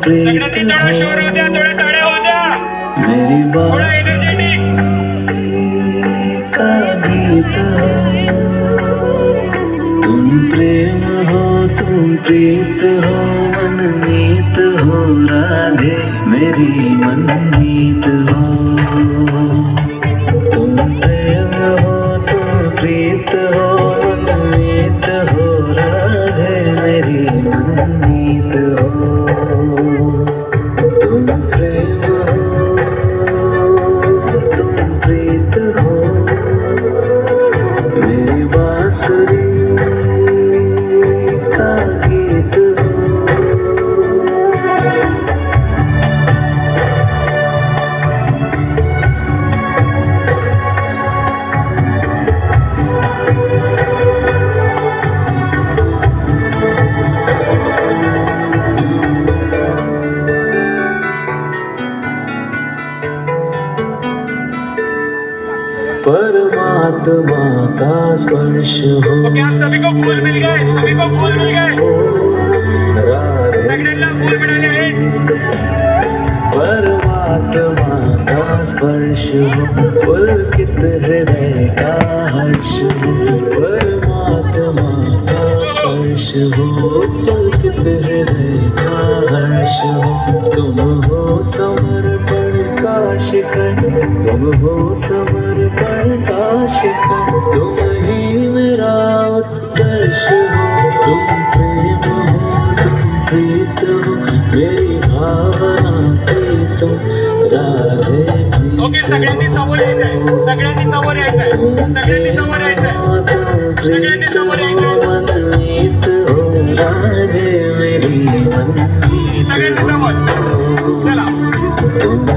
सगळ्यांनी थोडा शोर होऊ द्या, थोड्या टाळ्या होऊ द्या, थोडा एनर्जेटिक. तुम प्रेम हो, तुम प्रीत हो, मनमीत हो राधे, मेरी मनमीत हो. तुम प्रेम हो, तुम प्रीत हो, मनमीत हो राधे, मेरी मनमीत हो. तुम प्रेम हो, तुम प्रीत हो, मेरी बांसुरी का गीत हो. परमात्मा का स्पर्श हो. ओके, आप सभी को फूल मिल गए, सभी को फूल मिल गए, सगळ्यांना फूल मिळाले आहेत. परमात्मा का स्पर्श हो, पुलकित हृदय का हर्ष हो. परमात्मा का स्पर्श हो, पुलकित हृदय का हर्ष हो. तुम हो समर्पण का शिखर, तुम हो समर्पण का शिखर, तुम ही मेरा उत्कर्ष हो. तुम प्रेम हो, तुम प्रीत हो, मेरी भावना की तुम राधे जी. ओके, सगळ्यांनी समोर यायचंय, सगळ्यांनी समोर यायचंय, सगळ्यांनी समोर यायचंय, सगळ्यांनी समोर यायचंय, मनमीत हो राधे, मेरी मनमीत सगळ्यांनी समोर. चला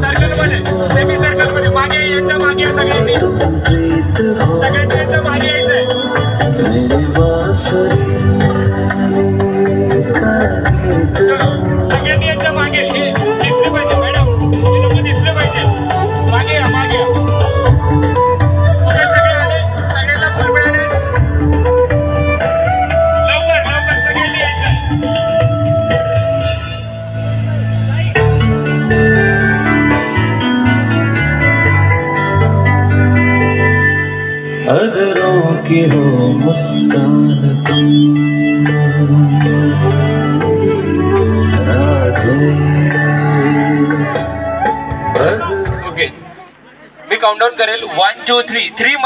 सर्कल मध्ये, सेमी सर्कल मध्ये मागे यायचं, मागे या सगळ्यांनी, प्रीत हो, सगळ्यांनी यायचं, मागे यायचंय. मेरी बांसुरी का गीत चलो हो. सगळ्यांनी यायचं मागे, हे दिसले पाहिजे मॅडम, हे लोक दिसले पाहिजे, मागे या, मागे या. ओके, सगळे आले, सगळ्यांना फुल मिळाले. लवकर लवकर सगळ्यांनी यायचंय. अधरों की हो मुस्कान तुम राधे. ओके, मी काउंटडाऊन करेल 1 2 3 3